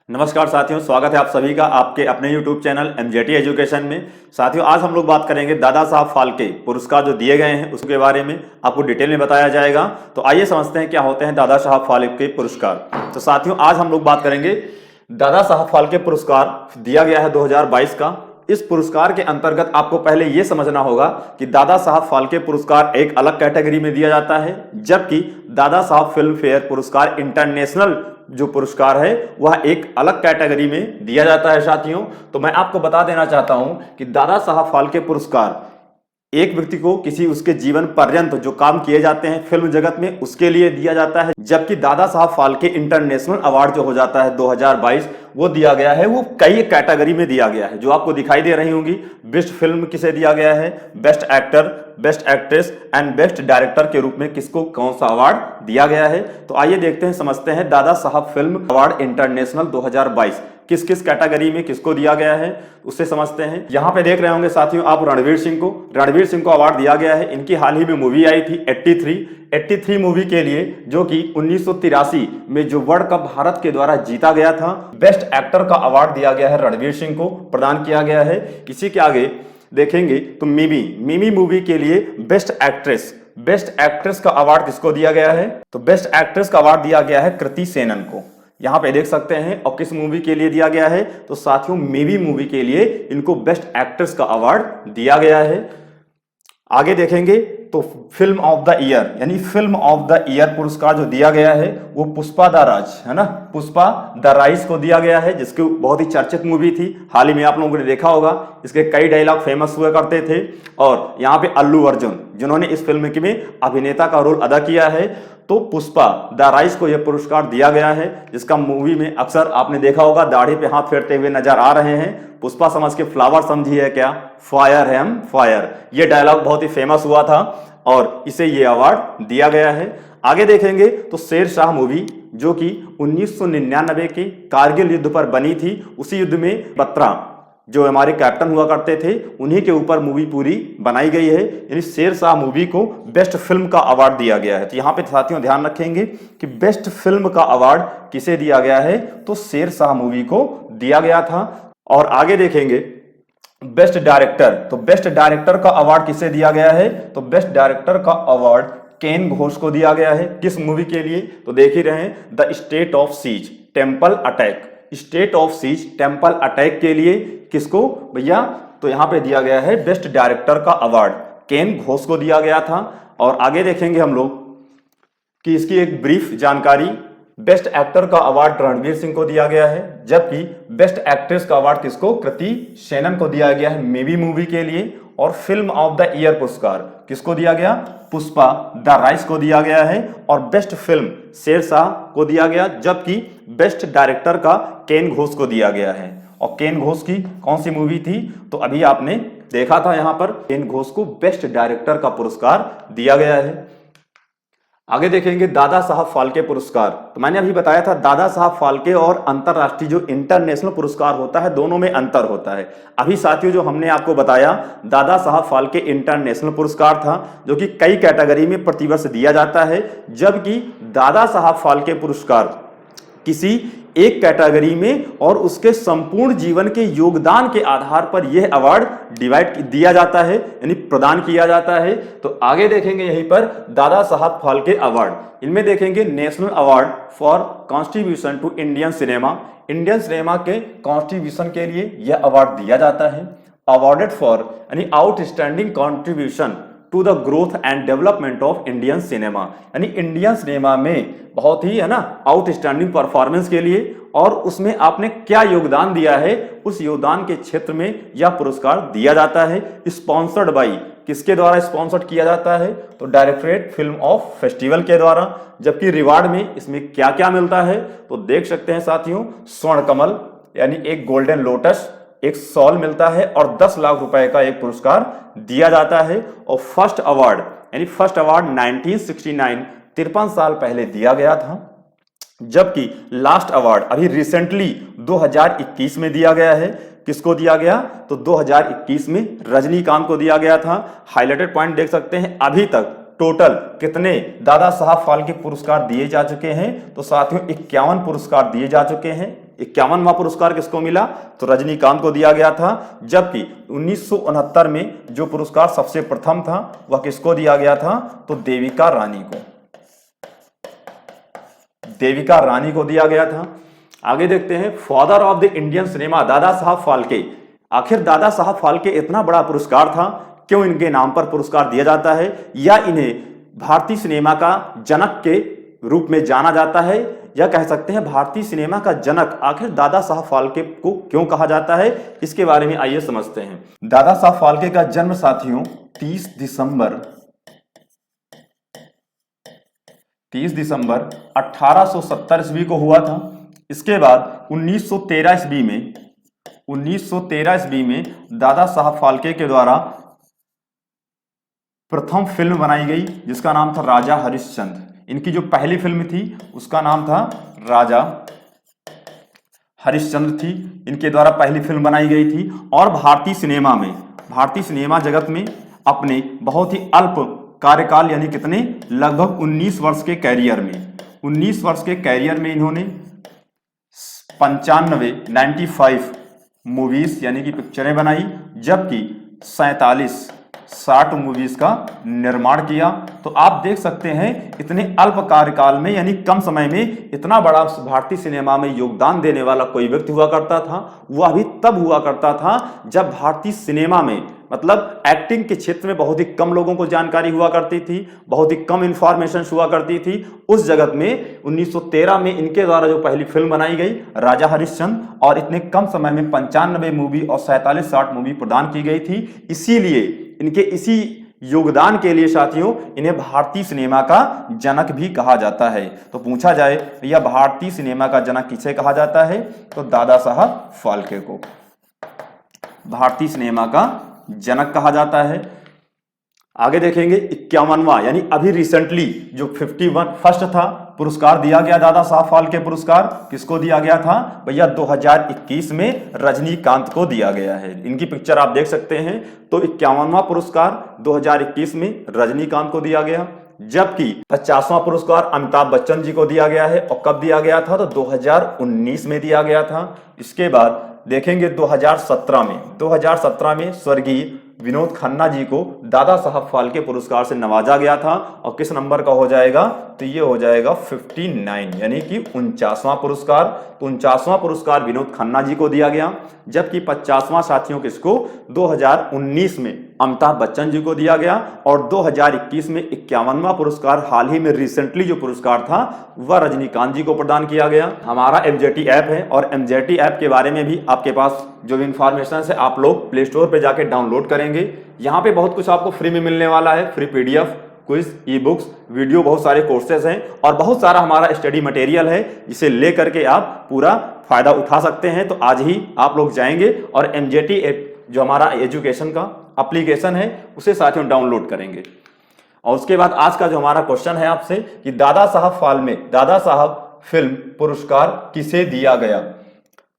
नमस्कार साथियों, स्वागत है आप सभी का आपके अपने YouTube चैनल एमजेटी एजुकेशन में। साथियों, आज हम लोग बात करेंगे दादा साहब फाल्के पुरस्कार जो दिए गए हैं उसके बारे में आपको डिटेल में बताया जाएगा। तो आइए समझते हैं क्या होते हैं दादा साहब फाल्के पुरस्कार। तो साथियों, आज हम लोग बात करेंगे दादा साहब फाल्के पुरस्कार दिया गया है 2022 का। इस पुरस्कार के अंतर्गत आपको पहले यह समझना होगा कि दादा साहब फाल्के पुरस्कार एक अलग कैटेगरी में दिया जाता है, जबकि दादा साहब फिल्म फेयर पुरस्कार इंटरनेशनल जो पुरस्कार है वह एक अलग कैटेगरी में दिया जाता है। साथियों, तो मैं आपको बता देना चाहता हूं कि दादा साहब फाल्के पुरस्कार एक व्यक्ति को किसी उसके जीवन पर्यंत जो काम किए जाते हैं फिल्म जगत में उसके लिए दिया जाता है, जबकि दादा साहब फाल्के इंटरनेशनल अवार्ड जो हो जाता है 2022 वो दिया गया है, वो कई कैटेगरी में दिया गया है जो आपको दिखाई दे रही होंगी। बेस्ट फिल्म किसे दिया गया है, best actor, best actress and best director के रूप में किसको कौन सा अवार्ड दिया गया है। तो आइए देखते हैं, समझते हैं Dada Saheb film award international 2022 किस किस कैटेगरी में किसको दिया गया है उससे समझते हैं। यहां पे देख रहे होंगे साथियों आप रणवीर सिंह को अवार्ड दिया गया है। इनकी हाल ही में मूवी आई थी 83 मूवी के लिए, जो कि 1983 में जो वर्ल्ड कप भारत के द्वारा जीता गया था। बेस्ट एक्टर का अवार्ड दिया गया है रणवीर सिंह को प्रदान किया गया है। इसी के आगे देखेंगे तो मिमी मूवी के लिए बेस्ट एक्ट्रेस का अवार्ड किसको दिया गया है, तो बेस्ट एक्ट्रेस का अवार्ड दिया गया है कृति सेनन को। यहां पे देख सकते हैं, और किस मूवी के लिए दिया गया है, तो साथियों मिमी मूवी के लिए इनको बेस्ट एक्ट्रेस का अवार्ड दिया गया है। आगे देखेंगे तो फिल्म ऑफ द ईयर यानी फिल्म ऑफ द ईयर पुरस्कार जो दिया गया है वो पुष्पा द राज है ना, पुष्पा द राइज को दिया गया है, जिसकी बहुत ही चर्चित मूवी थी। हाल ही में आप लोगों ने देखा होगा, इसके कई डायलॉग फेमस हुआ करते थे। और यहाँ पे अल्लू अर्जुन जिन्होंने इस फिल्म में अभिनेता का रोल अदा किया है, तो पुष्पा द राइज को यह पुरस्कार दिया गया है, जिसका मूवी में अक्सर आपने देखा होगा दाढ़ी पे हाथ फेरते हुए नजर आ रहे हैं। पुष्पा समझ के फ्लावर समझी है क्या, फायर है हम फायर, ये डायलॉग बहुत ही फेमस हुआ था और इसे ये अवार्ड दिया गया है। आगे देखेंगे तो शेरशाह मूवी जो कि 1999 के कारगिल युद्ध पर बनी थी, उसी युद्ध में बत्रा जो हमारे कैप्टन हुआ करते थे उन्हीं के ऊपर मूवी पूरी बनाई गई है, यानी शेरशाह मूवी को बेस्ट फिल्म का अवार्ड दिया गया है। तो यहाँ पे साथियों ध्यान रखेंगे कि बेस्ट फिल्म का अवार्ड किसे दिया गया है, तो शेरशाह मूवी को दिया गया था। और आगे देखेंगे बेस्ट डायरेक्टर, तो बेस्ट डायरेक्टर का अवार्ड किसे दिया गया है, तो बेस्ट डायरेक्टर का अवार्ड केन घोष को दिया गया है। किस मूवी के लिए, तो देख ही रहे हैं the state of siege temple attack, state of siege temple attack के लिए किसको भैया, तो यहां पे दिया गया है बेस्ट डायरेक्टर का अवार्ड केन घोष को दिया गया था। और आगे देखेंगे हम लोग कि इसकी एक ब्रीफ जानकारी, बेस्ट एक्टर का अवार्ड रणवीर सिंह को दिया गया है, जबकि बेस्ट एक्ट्रेस का अवार्ड किसको, कृति सेनन को दिया गया है मिमी मूवी के लिए। और फिल्म ऑफ द ईयर पुरस्कार किसको दिया गया, पुष्पा द राइज को दिया गया है। और बेस्ट फिल्म शेरशाह को दिया गया, जबकि बेस्ट डायरेक्टर का केन घोष को दिया गया है। और केन घोष की कौन सी मूवी थी, तो अभी आपने देखा था यहां पर केन घोष को बेस्ट डायरेक्टर का पुरस्कार दिया गया है। आगे देखेंगे दादा साहब फाल्के पुरस्कार। तो मैंने अभी बताया था दादा साहब फाल्के और अंतरराष्ट्रीय जो इंटरनेशनल पुरस्कार होता है दोनों में अंतर होता है। अभी साथियों जो हमने आपको बताया दादा साहब फाल्के इंटरनेशनल पुरस्कार था जो कि कई कैटेगरी में प्रतिवर्ष दिया जाता है, जबकि दादा साहब फाल्के पुरस्कार किसी एक कैटेगरी में और उसके संपूर्ण जीवन के योगदान के आधार पर यह अवार्ड डिवाइड दिया जाता है, यानी प्रदान किया जाता है। तो आगे देखेंगे यहीं पर दादा साहब फाल्के अवार्ड, इनमें देखेंगे national award for contribution to Indian cinema के कॉन्ट्रीब्यूशन के लिए यह अवार्ड दिया जाता है। अवार्डेड फॉर यानी outstanding contribution to the growth and development of Indian cinema, यानी इंडियन सिनेमा में बहुत ही है ना आउटस्टैंडिंग परफॉर्मेंस के लिए और उसमें आपने क्या योगदान दिया है उस योगदान के क्षेत्र में यह पुरस्कार दिया जाता है। स्पॉन्सर्ड बाई, किसके द्वारा स्पॉन्सर्ड किया जाता है, तो डायरेक्टरेट फिल्म ऑफ फेस्टिवल के द्वारा। जबकि रिवार्ड में इसमें क्या क्या मिलता है, तो देख सकते हैं साथियों, स्वर्ण कमल यानी एक गोल्डन लोटस, एक सॉल मिलता है और 10 लाख रुपए का एक पुरस्कार दिया जाता है। और फर्स्ट अवार्ड 1969 53 साल पहले दिया गया था, जबकि लास्ट अवार्ड अभी रिसेंटली 2021 में दिया गया है। किसको दिया गया, तो 2021 में रजनीकांत को दिया गया था। हाईलाइटेड पॉइंट देख सकते हैं, अभी तक टोटल कितने दादा साहब फाल्के पुरस्कार दिए जा चुके हैं, तो साथियों 51 पुरस्कार दिए जा चुके हैं। 51वां पुरस्कार किसको मिला? तो रजनीकांत को दिया गया था। जबकि 1969 में जो पुरस्कार सबसे प्रथम था वह किसको दिया गया था? तो देविका रानी को, देविका रानी को दिया गया था। आगे देखते हैं, father of the Indian cinema Dada Saheb Phalke. आखिर दादा साहब फाल्के इतना बड़ा पुरस्कार था, क्यों इनके नाम पर पुरस्कार दिया जाता है, या इन्हें भारतीय सिनेमा का जनक के रूप में जाना जाता है, या कह सकते हैं भारतीय सिनेमा का जनक आखिर दादा साहब फाल्के को क्यों कहा जाता है, इसके बारे में आइए समझते हैं। दादा साहब फाल्के का जन्म साथियों 30 दिसंबर 1870 ईस्वी को हुआ था। इसके बाद 1913 ईस्वी में दादा साहब फाल्के के द्वारा प्रथम फिल्म बनाई गई जिसका नाम था राजा हरिश्चंद्र। इनकी जो पहली फिल्म थी उसका नाम था राजा हरिश्चंद्र थी, इनके द्वारा पहली फिल्म बनाई गई थी। और भारतीय सिनेमा जगत में अपने बहुत ही अल्प कार्यकाल यानी कितने, लगभग 19 वर्ष के कैरियर में इन्होंने 95 मूवीज यानी कि पिक्चरें बनाई, जबकि 60 मूवीज का निर्माण किया। तो आप देख सकते हैं इतने अल्प कार्यकाल में यानी कम समय में इतना बड़ा भारतीय सिनेमा में योगदान देने वाला कोई व्यक्ति हुआ करता था, वह भी तब हुआ करता था जब भारतीय सिनेमा में मतलब एक्टिंग के क्षेत्र में बहुत ही कम लोगों को जानकारी हुआ करती थी, बहुत ही कम इंफॉर्मेशन हुआ करती थी। उस जगत में 1913 में इनके द्वारा जो पहली फिल्म बनाई गई राजा हरिश्चंद्र, और इतने कम समय में 95 मूवी और 47-60 मूवी प्रदान की गई थी। इसीलिए इनके इसी योगदान के लिए साथियों इन्हें भारतीय सिनेमा का जनक भी कहा जाता है। तो पूछा जाए भैया भारतीय सिनेमा का जनक किसे कहा जाता है, तो दादा साहब फाल्के को भारतीय सिनेमा का जनक कहा जाता है। आगे देखेंगे 51वां यानी अभी रिसेंटली जो 51st था पुरस्कार दिया गया, दादा साहब फाल्के पुरस्कार किसको दिया गया था भैया? 2021 में रजनीकांत को दिया गया है। इनकी पिक्चर आप देख सकते हैं। तो 51वां पुरस्कार 2021 में रजनीकांत को दिया गया, जबकि 50वां पुरस्कार अमिताभ बच्चन जी को दिया गया है। और कब दिया गया था? तो 2019 में दिया गया था। इसके बाद देखेंगे 2017 में स्वर्गीय विनोद खन्ना जी को दादा साहब फाल्के पुरस्कार से नवाजा गया था। और किस नंबर का हो जाएगा? तो ये हो जाएगा 59 यानी कि 49वां पुरस्कार। तो 49वां पुरस्कार विनोद खन्ना जी को दिया गया, जबकि 50वां साथियों किसको? 2019 में अमिताभ बच्चन जी को दिया गया। और 2021 में 51वां पुरस्कार हाल ही में रिसेंटली जो पुरस्कार था वह रजनीकांत जी को प्रदान किया गया। हमारा MJT ऐप है और MJT ऐप के बारे में भी आपके पास जो भी इंफॉर्मेशन है आप लोग प्ले स्टोर पर जाके डाउनलोड करेंगे। यहाँ पे बहुत कुछ आपको फ्री में मिलने वाला है, free PDF, quiz, e books, video, बहुत सारे कोर्सेज हैं और बहुत सारा हमारा स्टडी मटेरियल है जिसे लेकर के आप पूरा फायदा उठा सकते हैं। तो आज ही आप लोग जाएंगे और MJT ऐप जो हमारा एजुकेशन का एप्लीकेशन है उसे साथियों डाउनलोड करेंगे। और उसके बाद आज का जो हमारा क्वेश्चन है आपसे कि दादा साहब फिल्म पुरस्कार किसे दिया गया?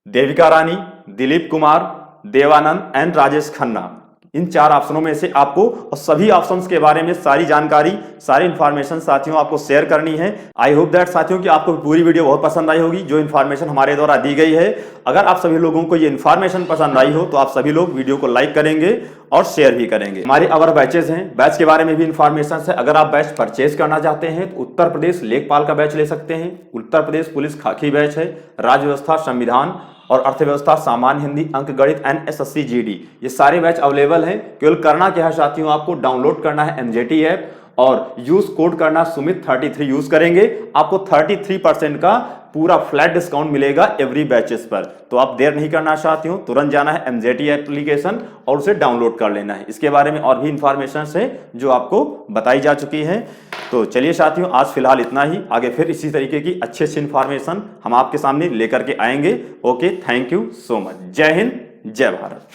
देविका रानी, दिलीप कुमार, देवानंद एंड राजेश खन्ना। इन 4 ऑप्शनों में से आपको और सभी ऑप्शंस के बारे में सारी जानकारी, सारी इंफॉर्मेशन साथियों आपको शेयर करनी है। आई होप दैट साथियों कि आपको पूरी वीडियो बहुत पसंद आई होगी जो इन्फॉर्मेशन हमारे द्वारा दी गई है। अगर आप सभी लोगों को ये इन्फॉर्मेशन पसंद आई हो तो आप सभी लोग वीडियो को लाइक करेंगे और शेयर भी करेंगे। हमारे अवर बैचेस हैं, बैच के बारे में भी इंफॉर्मेशन है। अगर आप बैच परचेज करना चाहते हैं तो उत्तर प्रदेश लेखपाल का बैच ले सकते हैं, उत्तर प्रदेश पुलिस खाकी बैच है, राज्य व्यवस्था संविधान और अर्थव्यवस्था सामान्य हिंदी अंक गणित एंड SSC GD, ये सारे बैच अवेलेबल हैं। केवल करना क्या है साथियों, आपको डाउनलोड करना है MJT ऐप और यूज कोड करना सुमित 33 यूज करेंगे, आपको 33% का पूरा फ्लैट डिस्काउंट मिलेगा एवरी बैचेस पर। तो आप देर नहीं करना साथियों, तुरंत जाना है MJT एप्लीकेशन और उसे डाउनलोड कर लेना है। इसके बारे में और भी इंफॉर्मेशन है जो आपको बताई जा चुकी है। तो चलिए साथियों आज फिलहाल इतना ही, आगे फिर इसी तरीके की अच्छी इंफॉर्मेशन हम आपके सामने लेकर के आएंगे। Okay, thank you so much. जय हिंद, जय भारत।